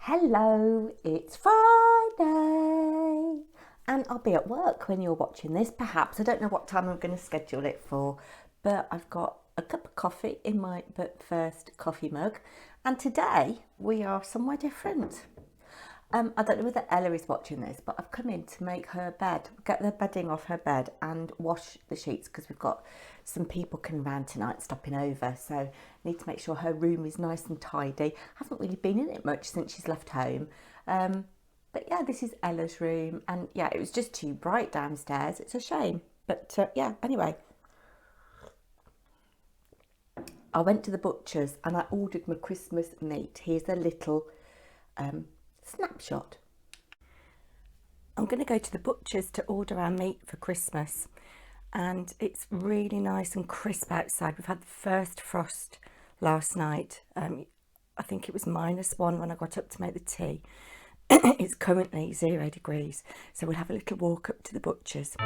Hello, it's Friday and I'll be at work when you're watching this, perhaps. I don't know what time I'm going to schedule it for, but I've got a cup of coffee in my first coffee mug, and today we are somewhere different. I don't know whether Ella is watching this, but I've come in to make her bed, get the bedding off her bed and wash the sheets because we've got some people coming round tonight stopping over, so I need to make sure her room is nice and tidy. Haven't really been in it much since she's left home. But yeah, this is Ella's room, and yeah, it was just too bright downstairs. It's a shame, but yeah, anyway. I went to the butcher's and I ordered my Christmas meat. Here's a little snapshot. I'm going to go to the butcher's to order our meat for Christmas, and it's really nice and crisp outside. We've had the first frost last night. I think it was -1 when I got up to make the tea. It's currently 0 degrees, so we'll have a little walk up to the butcher's.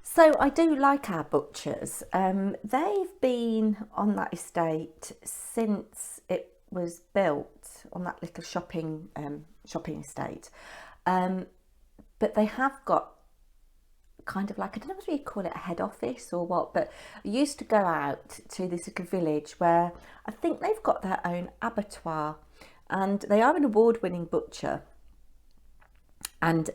So I do like our butchers. They've been on that estate since it was built, on that little shopping estate. But they have got kind of like, I don't know whether you call it a head office or what, but I used to go out to this little village where I think they've got their own abattoir, and they are an award-winning butcher. And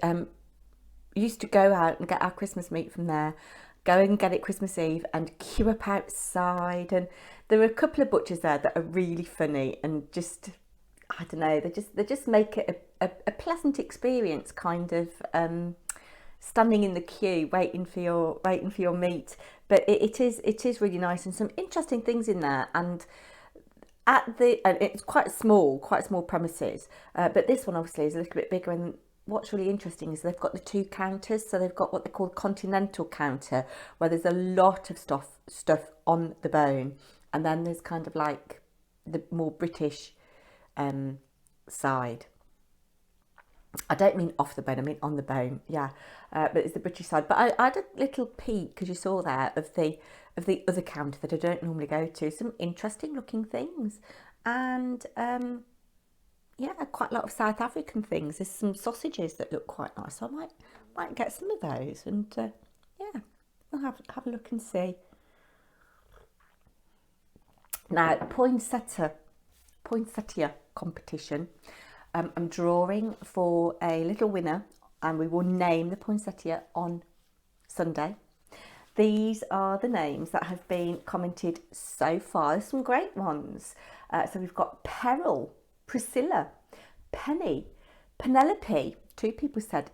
used to go out and get our Christmas meat from there, go and get it Christmas Eve and queue up outside. And there are a couple of butchers there that are really funny and just, I don't know, they just make it a pleasant experience, kind of standing in the queue waiting for your meat. But it is really nice, and some interesting things in there. And and it's quite small premises, but this one obviously is a little bit bigger. And what's really interesting is they've got the two counters. So they've got what they call continental counter, where there's a lot of stuff on the bone, and then there's kind of like the more British side. I don't mean off the bone, I mean on the bone, yeah. But it's the British side. But I had a little peek, because you saw there, of the other counter that I don't normally go to. Some interesting looking things, and yeah, quite a lot of South African things. There's some sausages that look quite nice. So I might get some of those, and yeah, we'll have a look and see. Now, poinsettia competition. I'm drawing for a little winner, and we will name the poinsettia on Sunday. These are the names that have been commented so far. There's some great ones. So we've got Peril, Priscilla, Penny, Penelope. 2 people said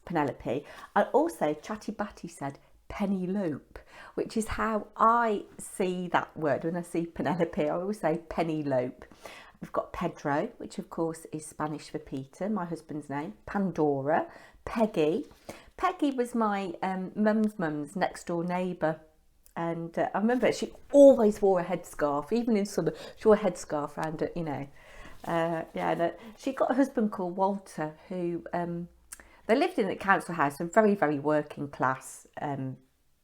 Penelope, and also Chatty Batty said Penelope, which is how I see that word. When I see Penelope, I always say Penelope. We've got Pedro, which of course is Spanish for Peter, my husband's name. Pandora, Peggy. Peggy was my mum's next door neighbour, and I remember she always wore a headscarf, even in summer. She wore a headscarf around it, you know, Yeah, no, she got a husband called Walter who they lived in the council house, a very, very working class.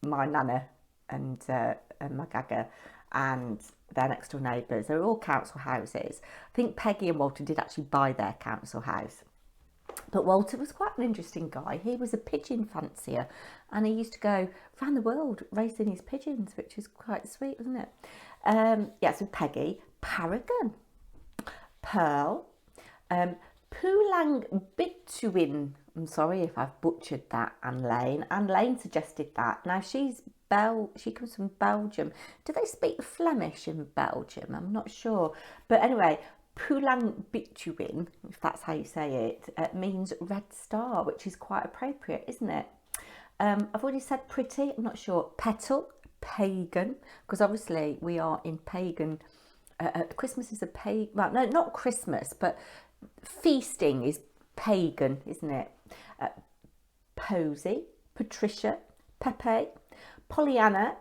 My nana and my gaga and their next door neighbours, they were all council houses. I think Peggy and Walter did actually buy their council house. But Walter was quite an interesting guy. He was a pigeon fancier and he used to go around the world racing his pigeons, which is quite sweet, wasn't it? Yeah, so Peggy, Paragon, Pearl, Pulang Bituin. I'm sorry if I've butchered that, Anne Lane. Anne Lane suggested that. Now she comes from Belgium. Do they speak Flemish in Belgium? I'm not sure. But anyway, Pulang Bituin, if that's how you say it, means red star, which is quite appropriate, isn't it? I've already said pretty, I'm not sure. Petal, pagan, because obviously we are in pagan. Christmas is a pagan, well, no, not Christmas, but feasting is pagan, isn't it? Posy, Patricia, Pepe, Pollyanna,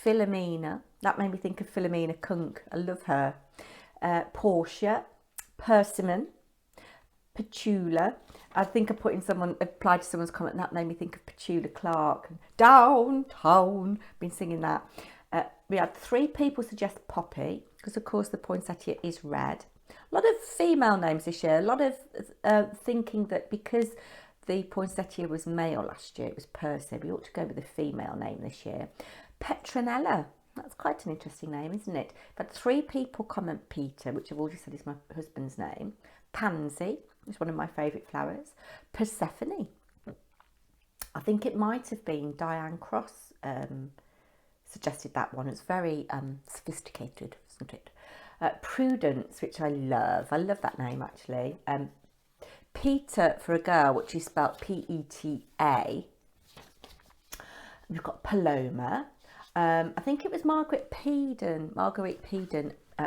Philomena. That made me think of Philomena Kunk. I love her. Portia, Persimmon, Petula. I think I applied to someone's comment, and that made me think of Petula Clark. Downtown. Been singing that. We had 3 people suggest Poppy, because of course the poinsettia is red. A lot of female names this year. A lot of thinking that because the poinsettia was male last year, it was Percy, we ought to go with a female name this year. Petronella. That's quite an interesting name, isn't it? I've had 3 people comment Peter, which I've already said is my husband's name. Pansy is one of my favourite flowers. Persephone. I think it might have been Diane Cross suggested that one. It's very sophisticated, isn't it? Prudence, which I love. I love that name, actually. Peter for a girl, which is spelled P-E-T-A. We've got Paloma. I think it was Margaret Peden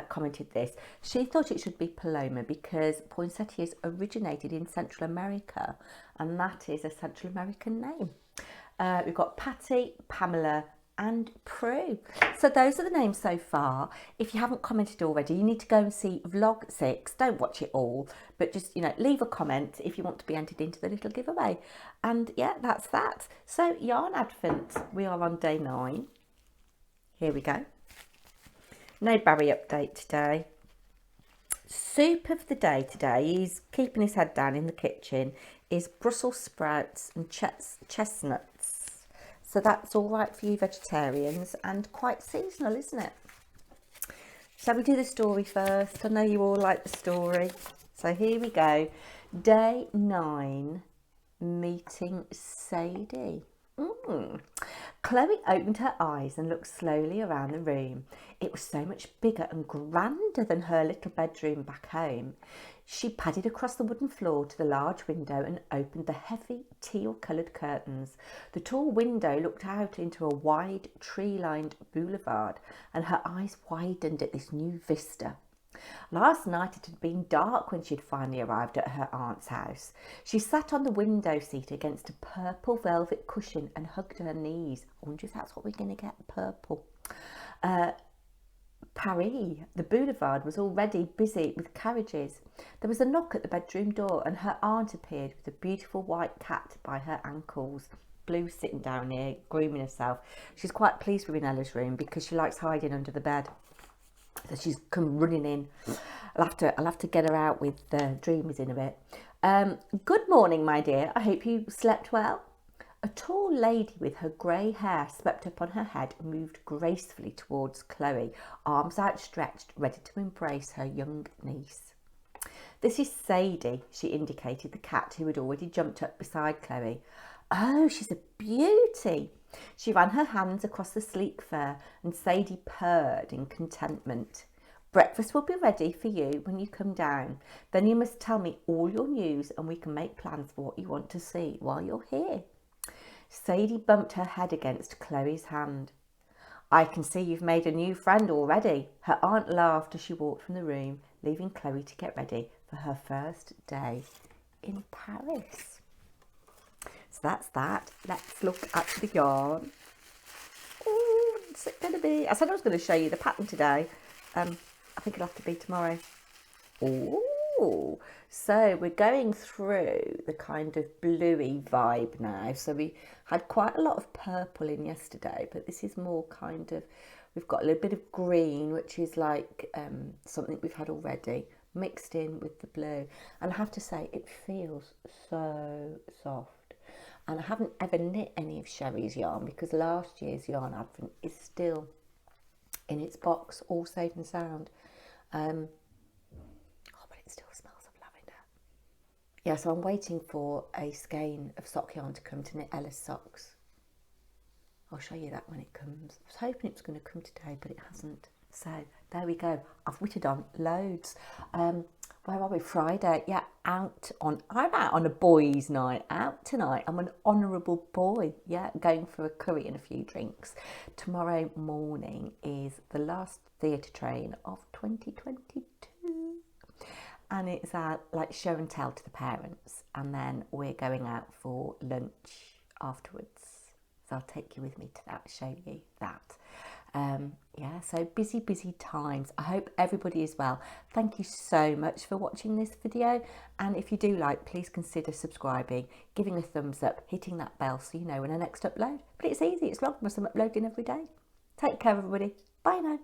commented this. She thought it should be Paloma because poinsettias originated in Central America, and that is a Central American name. We've got Patty, Pamela, and Prue. So those are the names so far. If you haven't commented already, you need to go and see vlog 6. Don't watch it all, but just, leave a comment if you want to be entered into the little giveaway. And yeah, that's that. So yarn advent, we are on day 9. Here we go. No Barry update today. Soup of the day today, he's keeping his head down in the kitchen, is Brussels sprouts and chestnuts. So that's all right for you vegetarians and quite seasonal, isn't it? Shall we do the story first? I know you all like the story. So here we go. Day 9, meeting Sadie. Chloe opened her eyes and looked slowly around the room. It was so much bigger and grander than her little bedroom back home. She padded across the wooden floor to the large window and opened the heavy teal-coloured curtains. The tall window looked out into a wide tree-lined boulevard, and her eyes widened at this new vista. Last night it had been dark when she had finally arrived at her aunt's house. She sat on the window seat against a purple velvet cushion and hugged her knees. I wonder if that's what we're going to get, purple. Paris, the boulevard, was already busy with carriages. There was a knock at the bedroom door and her aunt appeared with a beautiful white cat by her ankles. Blue sitting down here, grooming herself. She's quite pleased with Ella's room because she likes hiding under the bed. So she's come running in. I'll have to get her out with Dreamers in a bit. Good morning, my dear. I hope you slept well. A tall lady with her grey hair swept up on her head and moved gracefully towards Chloe, arms outstretched, ready to embrace her young niece. This is Sadie, she indicated the cat who had already jumped up beside Chloe. Oh, she's a beauty. She ran her hands across the sleek fur and Sadie purred in contentment. Breakfast will be ready for you when you come down. Then you must tell me all your news and we can make plans for what you want to see while you're here. Sadie bumped her head against Chloe's hand. I can see you've made a new friend already. Her aunt laughed as she walked from the room, leaving Chloe to get ready for her first day in Paris. So that's that. Let's look at the yarn. Oh, what's it going to be? I said I was going to show you the pattern today. I think it'll have to be tomorrow. Oh, so we're going through the kind of bluey vibe now. So we had quite a lot of purple in yesterday, but this is more kind of, we've got a little bit of green, which is like something we've had already, mixed in with the blue. And I have to say, it feels so soft. And I haven't ever knit any of Sherry's yarn because last year's yarn advent is still in its box, all safe and sound. But it still smells of lavender. Yeah, so I'm waiting for a skein of sock yarn to come to knit Ella's socks. I'll show you that when it comes. I was hoping it was going to come today, but it hasn't. So there we go. I've whittled on loads. Where are we? Friday. Yeah, I'm out on a boys' night out tonight. I'm an honourable boy. Yeah, going for a curry and a few drinks. Tomorrow morning is the last theatre train of 2022. And it's like show and tell to the parents. And then we're going out for lunch afterwards. So I'll take you with me to that, show you that. Yeah, so busy times. I hope everybody is well. Thank you so much for watching this video. And if you do like, please consider subscribing, giving a thumbs up, hitting that bell so you know when I next upload. But it's easy, it's Vlogmas, I'm uploading every day. Take care, everybody. Bye now.